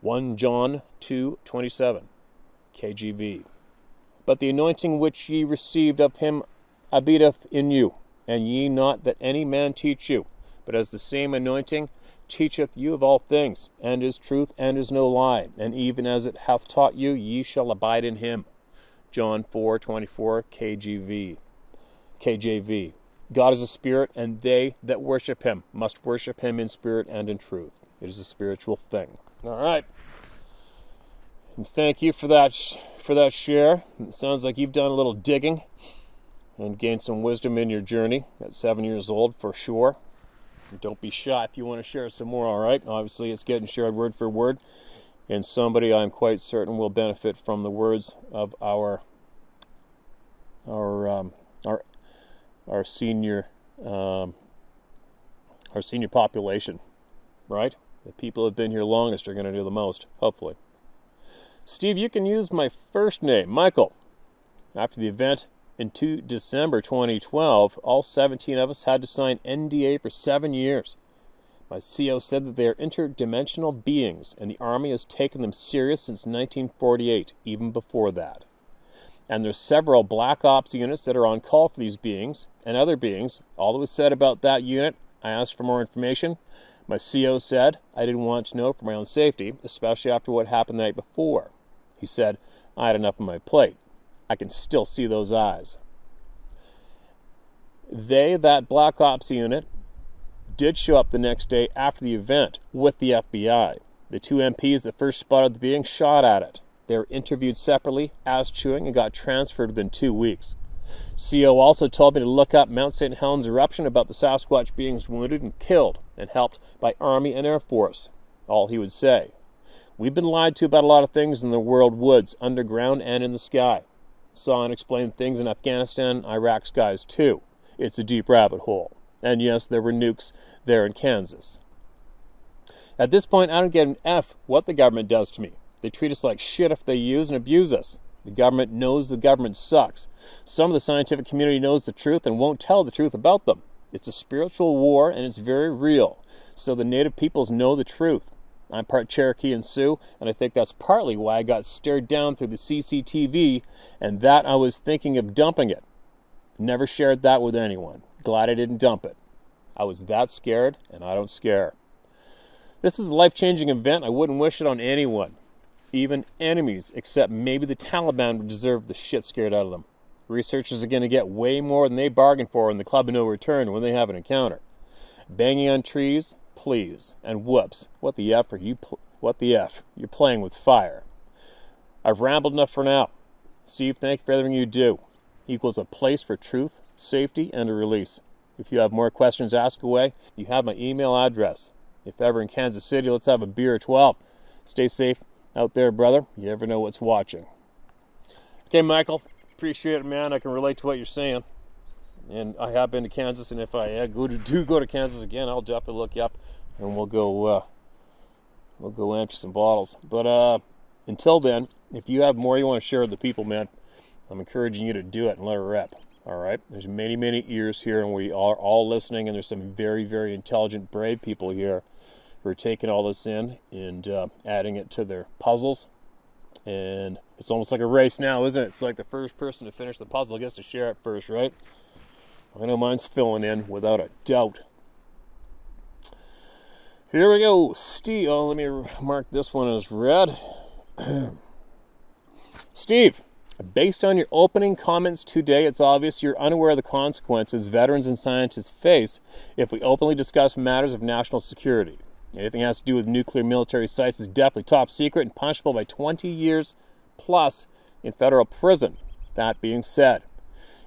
1 John 2:27, KGV. But the anointing which ye received of him abideth in you, and ye not that any man teach you, but as the same anointing teacheth you of all things, and is truth, and is no lie, and even as it hath taught you, ye shall abide in him. John 4:24, KJV. God is a spirit, and they that worship him must worship him in spirit and in truth. It is a spiritual thing. All right. And thank you for that share. It sounds like you've done a little digging and gained some wisdom in your journey at 7 years old, for sure. And don't be shy if you want to share some more, all right? Obviously, it's getting shared word for word, and somebody I'm quite certain will benefit from the words of our senior population, right? The people who have been here longest are going to do the most, hopefully. Steve, you can use my first name, Michael. After the event in December 2012, all 17 of us had to sign NDA for 7 years. My CO said that they are interdimensional beings, and the Army has taken them serious since 1948, even before that. And there's several Black Ops units that are on call for these beings and other beings. All that was said about that unit, I asked for more information. My CO said I didn't want to know for my own safety, especially after what happened the night before. He said, I had enough on my plate. I can still see those eyes. That Black Ops unit, did show up the next day after the event with the FBI. The 2 MPs that first spotted the being shot at it. They were interviewed separately, ass chewing, and got transferred within 2 weeks. CO also told me to look up Mount St. Helens eruption about the Sasquatch beings wounded and killed and helped by Army and Air Force. All he would say. We've been lied to about a lot of things in the world woods, underground, and in the sky. Saw and explained things in Afghanistan, Iraq skies too. It's a deep rabbit hole. And yes, there were nukes there in Kansas. At this point, I don't get an F what the government does to me. They treat us like shit if they use and abuse us. The government knows the government sucks. Some of the scientific community knows the truth and won't tell the truth about them. It's a spiritual war, and it's very real. So the native peoples know the truth. I'm part Cherokee and Sioux, and I think that's partly why I got stared down through the CCTV, and that I was thinking of dumping it. Never shared that with anyone. Glad I didn't dump it. I was that scared, and I don't scare. This is a life-changing event. I wouldn't wish it on anyone. Even enemies, except maybe the Taliban, would deserve the shit scared out of them. Researchers are going to get way more than they bargained for in the Club of No Return when they have an encounter. Banging on trees, please. And whoops, what the F are you? What the F? You're playing with fire. I've rambled enough for now. Steve, thank you for everything you do. Equals a place for truth, safety, and a release. If you have more questions, ask away. You have my email address. If ever in Kansas City, let's have a beer at 12. Stay safe out there, brother. You never know what's watching. Okay, Michael. Appreciate it, man. I can relate to what you're saying. And I have been to Kansas, and if I go to Kansas again, I'll definitely look you up, and we'll go empty some bottles. But until then, if you have more you want to share with the people, man, I'm encouraging you to do it and let it rip. All right? There's many, many ears here, and we are all listening, and there's some very, very intelligent, brave people here who are taking all this in and adding it to their puzzles. And it's almost like a race now, isn't it? It's like the first person to finish the puzzle gets to share it first, right? I know mine's filling in without a doubt. Here we go. Steve, let me mark this one as red. Steve, based on your opening comments today, it's obvious you're unaware of the consequences veterans and scientists face if we openly discuss matters of national security. Anything that has to do with nuclear military sites is definitely top secret and punishable by 20 years plus in federal prison. That being said,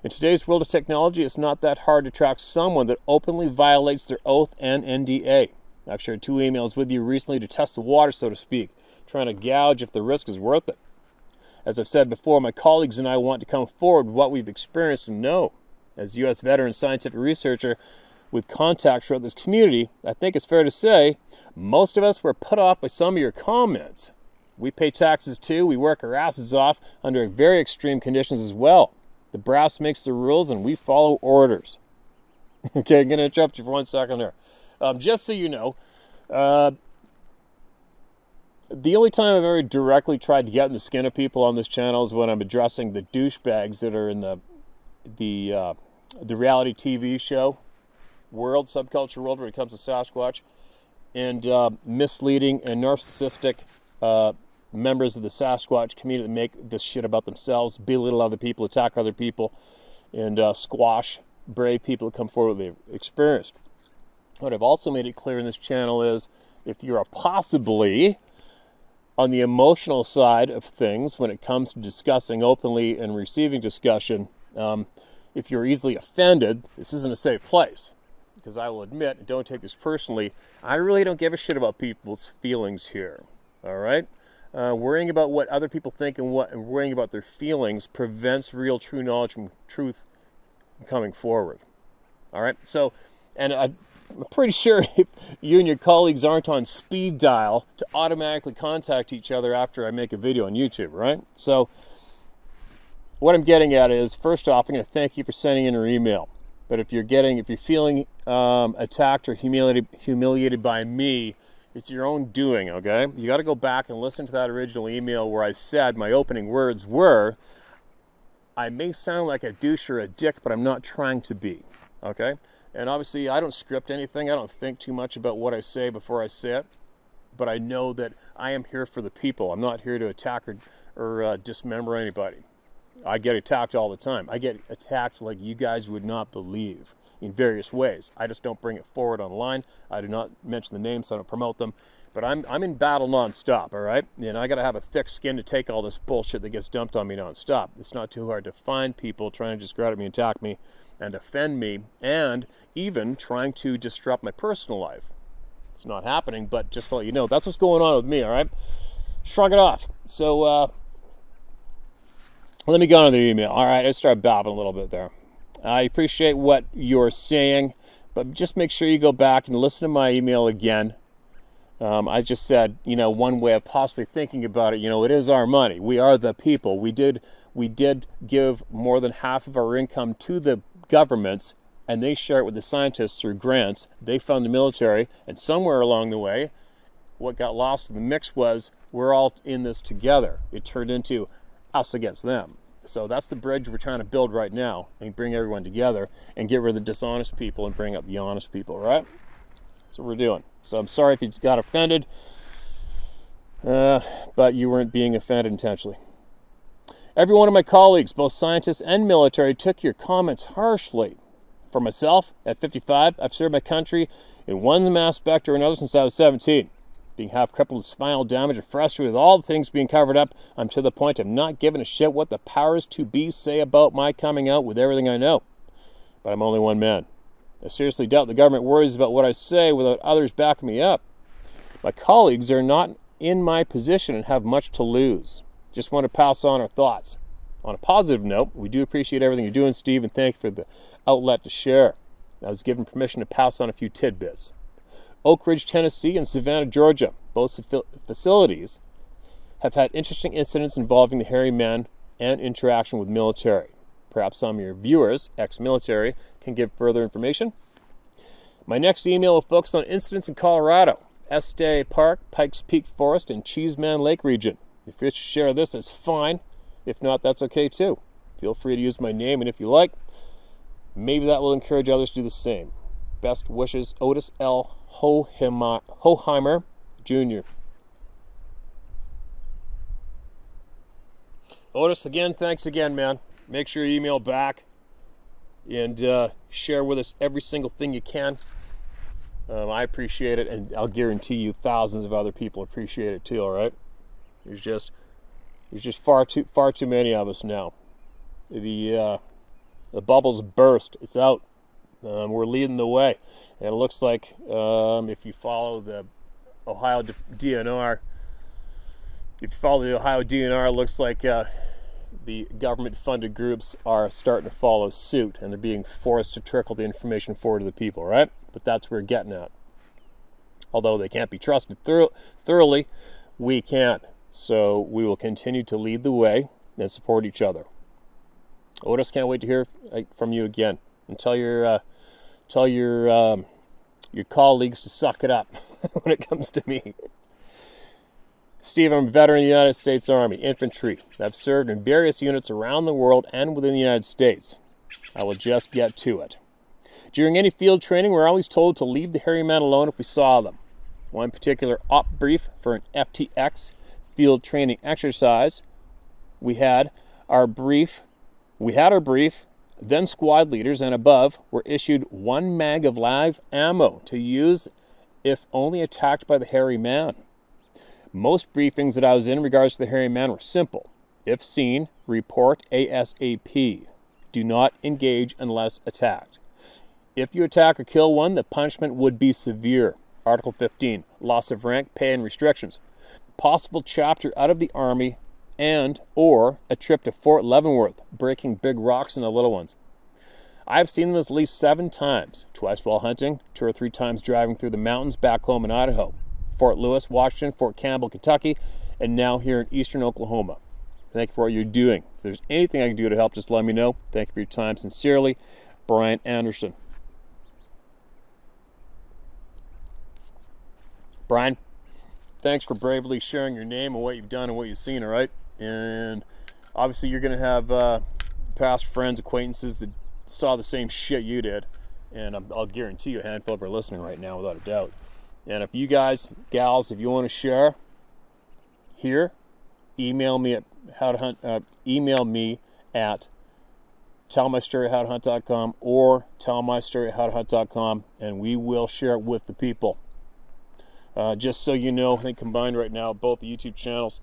in today's world of technology, it's not that hard to track someone that openly violates their oath and NDA. I've shared 2 emails with you recently to test the water, so to speak, trying to gauge if the risk is worth it. As I've said before, my colleagues and I want to come forward with what we've experienced and know. As a U.S. veteran scientific researcher with contacts throughout this community, I think it's fair to say most of us were put off by some of your comments. We pay taxes too. We work our asses off under very extreme conditions as well. The brass makes the rules and we follow orders. Okay, I'm going to interrupt you for 1 second there. Just so you know, the only time I've ever directly tried to get in the skin of people on this channel is when I'm addressing the douchebags that are in the reality TV show world, subculture world, when it comes to Sasquatch, and misleading and narcissistic members of the Sasquatch community that make this shit about themselves, belittle other people, attack other people, and squash brave people that come forward with what they've experienced. What I've also made it clear in this channel is if you're possibly on the emotional side of things when it comes to discussing openly and receiving discussion, if you're easily offended, this isn't a safe place. Because I will admit, and don't take this personally, I really don't give a shit about people's feelings here. All right? Worrying about what other people think and worrying about their feelings prevents real, true knowledge from truth coming forward. All right? So, and I'm pretty sure if you and your colleagues aren't on speed dial to automatically contact each other after I make a video on YouTube, right? So, what I'm getting at is, first off, I'm going to thank you for sending in your email. But if you're feeling attacked or humiliated by me, it's your own doing, okay? You got to go back and listen to that original email where I said my opening words were, I may sound like a douche or a dick, but I'm not trying to be, okay? And obviously, I don't script anything. I don't think too much about what I say before I say it. But I know that I am here for the people. I'm not here to attack or dismember anybody. I get attacked all the time. I get attacked like you guys would not believe in various ways. I just don't bring it forward online. I do not mention the names, so I don't promote them. But I'm in battle nonstop, all right? And I got to have a thick skin to take all this bullshit that gets dumped on me nonstop. It's not too hard to find people trying to just go at me and attack me and offend me, and even trying to disrupt my personal life. It's not happening, but just to let you know, that's what's going on with me, all right? Shrug it off. So, let me go on to the email. All right, I started babbling a little bit there. I appreciate what you're saying, but just make sure you go back and listen to my email again. I just said, one way of possibly thinking about it, it is our money. We are the people. We did give more than half of our income to the governments, and they share it with the scientists through grants. They fund the military, and somewhere along the way, what got lost in the mix was we're all in this together. It turned into us against them. So that's the bridge we're trying to build right now, and bring everyone together and get rid of the dishonest people and bring up the honest people, right? That's what we're doing. So I'm sorry if you got offended, but you weren't being offended intentionally. Every one of my colleagues, both scientists and military, took your comments harshly. For myself, at 55, I've served my country in one aspect or another since I was 17. Being half crippled with spinal damage and frustrated with all the things being covered up, I'm to the point of not giving a shit what the powers to be say about my coming out with everything I know. But I'm only one man. I seriously doubt the government worries about what I say without others backing me up. My colleagues are not in my position and have much to lose. Just want to pass on our thoughts. On a positive note, we do appreciate everything you're doing, Steve, and thank you for the outlet to share. I was given permission to pass on a few tidbits. Oak Ridge, Tennessee, and Savannah, Georgia, both facilities, have had interesting incidents involving the hairy man and interaction with military. Perhaps some of your viewers, ex-military, can give further information. My next email will focus on incidents in Colorado, Estee Park, Pikes Peak Forest, and Cheeseman Lake region. If you wish to share this, that's fine. If not, that's okay too. Feel free to use my name, and if you like, maybe that will encourage others to do the same. Best wishes, Otis L. Hoheimer, Jr. Otis, again, thanks again, man. Make sure you email back and share with us every single thing you can. I appreciate it, and I'll guarantee you thousands of other people appreciate it too, all right? There's just far too many of us now. The bubble's burst. It's out. We're leading the way. And it looks like if you follow the Ohio DNR, it looks like the government-funded groups are starting to follow suit, and they're being forced to trickle the information forward to the people, right? But that's where we're getting at. Although they can't be trusted thoroughly, we can. So we will continue to lead the way and support each other. Otis, can't wait to hear from you again. And tell your colleagues to suck it up when it comes to me. Steve, I'm a veteran of the United States Army, infantry. I've served in various units around the world and within the United States. I will just get to it. During any field training, we're always told to leave the hairy men alone if we saw them. One particular op brief for an FTX field training exercise, we had our brief, then squad leaders and above were issued 1 mag of live ammo to use if only attacked by the hairy man. Most briefings that I was in regards to the hairy man were simple. If seen, report ASAP. Do not engage unless attacked. If you attack or kill one, the punishment would be severe. Article 15, loss of rank, pay, and restrictions. Possible chapter out of the Army and or a trip to Fort Leavenworth, breaking big rocks and the little ones. I've seen them at least 7 times, twice while hunting, 2 or 3 times driving through the mountains back home in Idaho, Fort Lewis, Washington, Fort Campbell, Kentucky, and now here in eastern Oklahoma. Thank you for what you're doing. If there's anything I can do to help, just let me know. Thank you for your time. Sincerely, Brian Anderson. Brian, thanks for bravely sharing your name and what you've done and what you've seen, all right? And obviously you're going to have past friends, acquaintances that saw the same shit you did. And I'll guarantee you a handful of are listening right now without a doubt. And if you guys, gals, if you want to share here, email me at tellmystory@howtohunt.com or tellmystory@howtohunt.com, and we will share it with the people. Just so you know, I think combined right now, both the YouTube channels,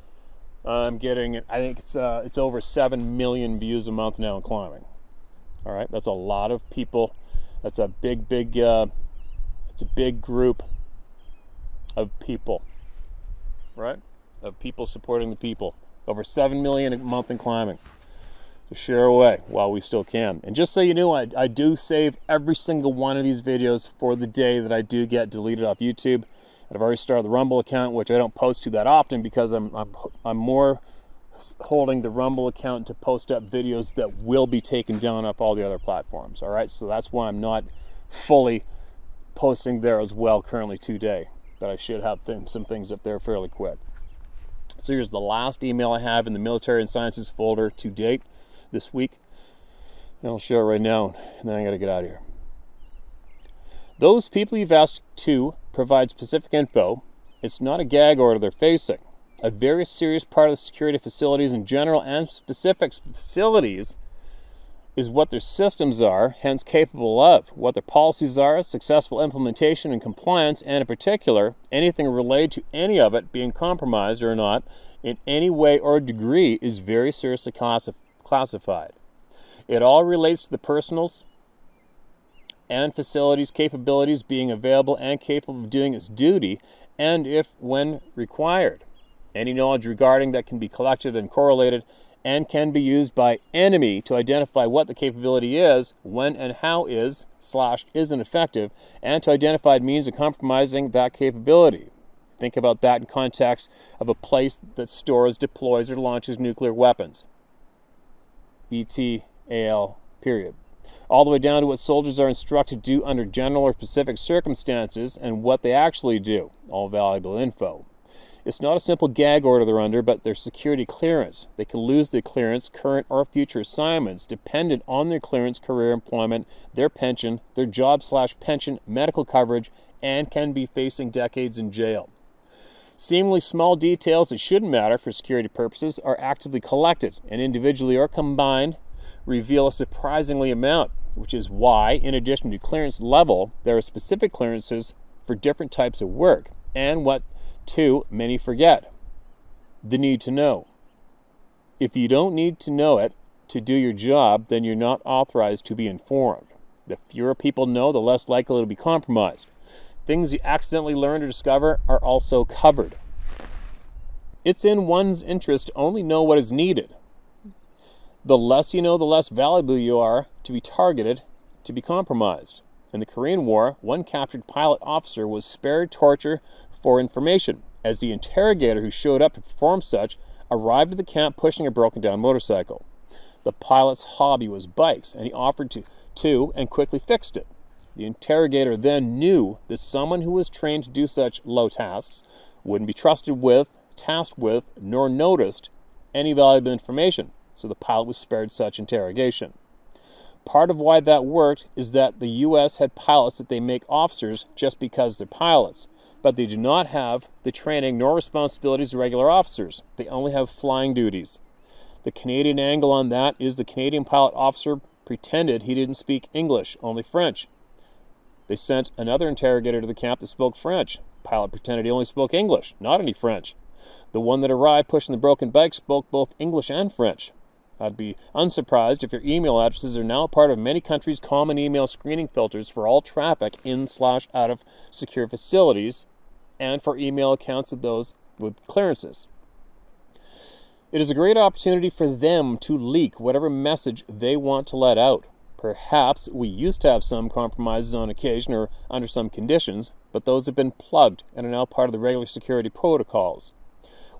I'm getting, I think it's over 7 million views a month now and climbing. All right, that's a lot of people. That's a big, it's a big group of people, right? Of people supporting the people. Over 7 million a month and climbing. So share away while we still can. And just so you know, I do save every single one of these videos for the day that I do get deleted off YouTube. I've already started the Rumble account, which I don't post to that often because I'm more holding the Rumble account to post up videos that will be taken down up all the other platforms. All right, so that's why I'm not fully posting there as well currently today, but I should have some things up there fairly quick. So here's the last email I have in the military and sciences folder to date this week, and I'll share it right now, and then I got to get out of here. Those people you've asked to provide specific info, it's not a gag order they're facing. A very serious part of the security facilities in general and specific facilities is what their systems are, hence capable of, what their policies are, successful implementation and compliance, and in particular, anything related to any of it being compromised or not in any way or degree is very seriously classified. It all relates to the personals and facilities capabilities being available and capable of doing its duty, and if when required. Any knowledge regarding that can be collected and correlated and can be used by enemy to identify what the capability is, when and how is/isn't effective, and to identify means of compromising that capability. Think about that in context of a place that stores, deploys, or launches nuclear weapons. ETAL, period. All the way down to what soldiers are instructed to do under general or specific circumstances and what they actually do. All valuable info. It's not a simple gag order they're under, but their security clearance. They can lose their clearance, current or future assignments, dependent on their clearance, career employment, their pension, their job/pension, medical coverage, and can be facing decades in jail. Seemingly small details that shouldn't matter for security purposes are actively collected and individually or combined reveal a surprisingly amount, which is why, in addition to clearance level, there are specific clearances for different types of work, and what, too, many forget: the need to know. If you don't need to know it to do your job, then you're not authorized to be informed. The fewer people know, the less likely to be compromised. Things you accidentally learn or discover are also covered. It's in one's interest to only know what is needed. The less you know, the less valuable you are to be targeted, to be compromised. In the Korean War, one captured pilot officer was spared torture for information, as the interrogator who showed up to perform such arrived at the camp pushing a broken-down motorcycle. The pilot's hobby was bikes, and he offered to and quickly fixed it. The interrogator then knew that someone who was trained to do such low tasks wouldn't be trusted with, tasked with, nor noticed any valuable information, so the pilot was spared such interrogation. Part of why that worked is that the U.S. had pilots that they make officers just because they're pilots, but they do not have the training nor responsibilities of regular officers. They only have flying duties. The Canadian angle on that is the Canadian pilot officer pretended he didn't speak English, only French. They sent another interrogator to the camp that spoke French. The pilot pretended he only spoke English, not any French. The one that arrived pushing the broken bike spoke both English and French. I'd be unsurprised if your email addresses are now part of many countries' common email screening filters for all traffic in/out of secure facilities and for email accounts of those with clearances. It is a great opportunity for them to leak whatever message they want to let out. Perhaps we used to have some compromises on occasion or under some conditions, but those have been plugged and are now part of the regular security protocols.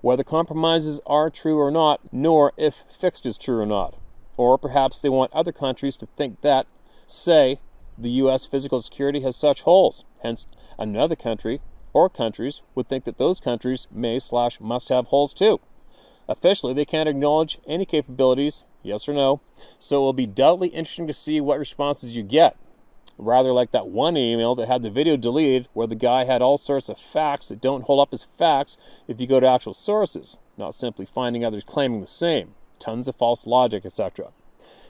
Whether compromises are true or not, nor if fixed is true or not. Or perhaps they want other countries to think that, say, the U.S. physical security has such holes. Hence, another country or countries would think that those countries may/must have holes too. Officially, they can't acknowledge any capabilities, yes or no, so it will be doubly interesting to see what responses you get. Rather like that one email that had the video deleted where the guy had all sorts of facts that don't hold up as facts if you go to actual sources, not simply finding others claiming the same, tons of false logic, etc.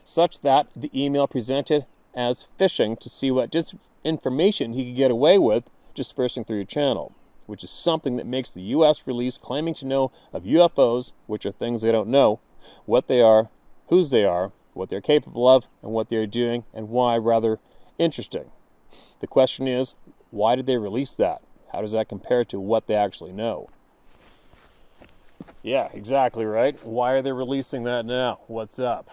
Such that the email presented as phishing to see what disinformation he could get away with dispersing through your channel, which is something that makes the U.S. release claiming to know of UFOs, which are things they don't know, what they are, whose they are, what they're capable of, and what they're doing, and why, rather interesting. The question is, why did they release that? How does that compare to what they actually know? Yeah, exactly right. Why are they releasing that now? What's up?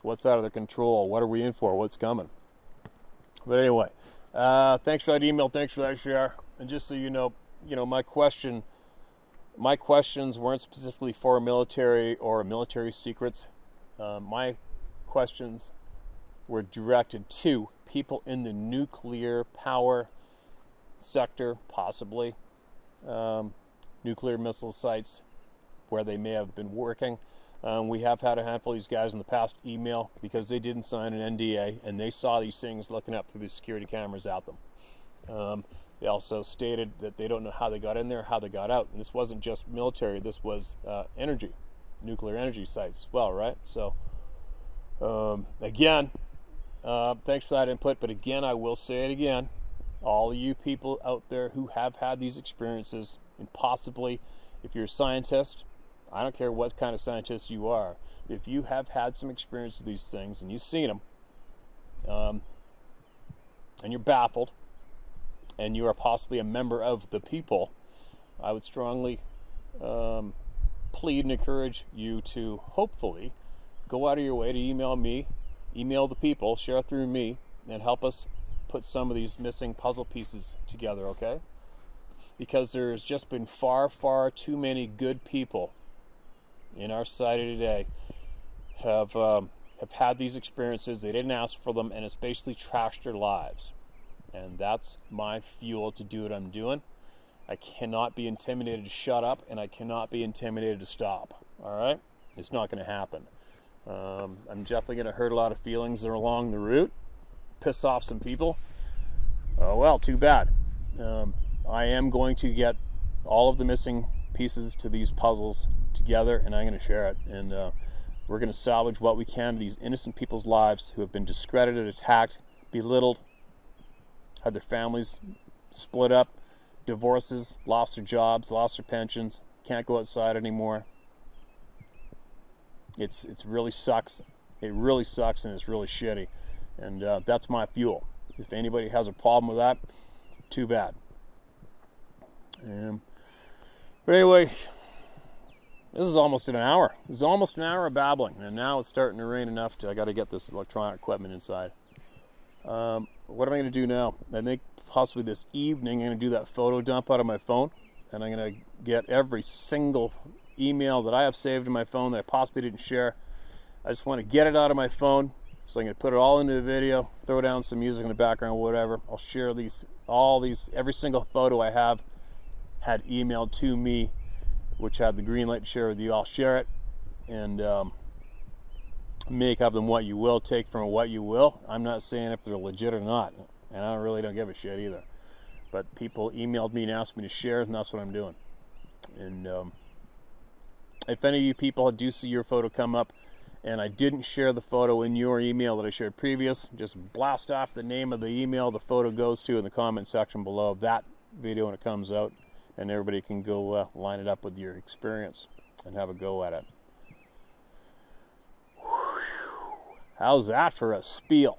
What's out of their control? What are we in for? What's coming? But anyway, thanks for that email. Thanks for that share. And just so you know, my questions weren't specifically for military or military secrets. My questions were directed to people in the nuclear power sector, possibly nuclear missile sites where they may have been working. We have had a handful of these guys in the past email because they didn't sign an NDA and they saw these things looking up through the security cameras at them. They also stated that they don't know how they got in there, how they got out. And this wasn't just military, this was energy, nuclear energy sites as well, right? So, again, thanks for that input, but again, I will say it again. All of you people out there who have had these experiences, and possibly, if you're a scientist, I don't care what kind of scientist you are, if you have had some experience with these things and you've seen them, and you're baffled, and you are possibly a member of the people, I would strongly plead and encourage you to hopefully go out of your way to email me, email the people, share through me, and help us put some of these missing puzzle pieces together, okay? Because there's just been far, far too many good people in our society today have had these experiences. They didn't ask for them, and it's basically trashed their lives. And that's my fuel to do what I'm doing. I cannot be intimidated to shut up, and I cannot be intimidated to stop. All right? It's not going to happen. I'm definitely going to hurt a lot of feelings along the route, piss off some people. Oh well, too bad. I am going to get all of the missing pieces to these puzzles together, and I'm going to share it. And we're going to salvage what we can of these innocent people's lives who have been discredited, attacked, belittled, had their families split up, divorces, lost their jobs, lost their pensions, can't go outside anymore. It really sucks. It really sucks, and it's really shitty. And that's my fuel. If anybody has a problem with that, too bad. But anyway, this is almost an hour. This is almost an hour of babbling, and now it's starting to rain enough I got to get this electronic equipment inside. What am I going to do now? I think possibly this evening I'm going to do that photo dump out of my phone. and I'm going to get every single email that I have saved in my phone that I possibly didn't share. I just want to get it out of my phone, so I'm going to put it all into a video, throw down some music in the background, whatever. I'll share every single photo I have had emailed to me, which had the green light to share with you. I'll share it, and make of them what you will, take from it what you will. I'm not saying if they're legit or not, and I really don't give a shit either. But people emailed me and asked me to share, and that's what I'm doing. And if any of you people do see your photo come up, and I didn't share the photo in your email that I shared previous, just blast off the name of the email the photo goes to in the comment section below of that video when it comes out, and everybody can go line it up with your experience and have a go at it. How's that for a spiel?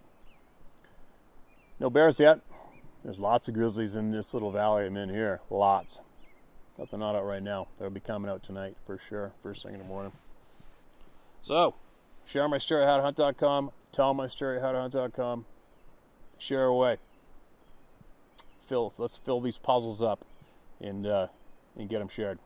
No bears yet. There's lots of grizzlies in this little valley I'm in here. Lots. But they're not out right now. They'll be coming out tonight for sure. First thing in the morning. So, share my story at howtohunt.com. Tell my story at howtohunt.com. Share away. Let's fill these puzzles up and get them shared.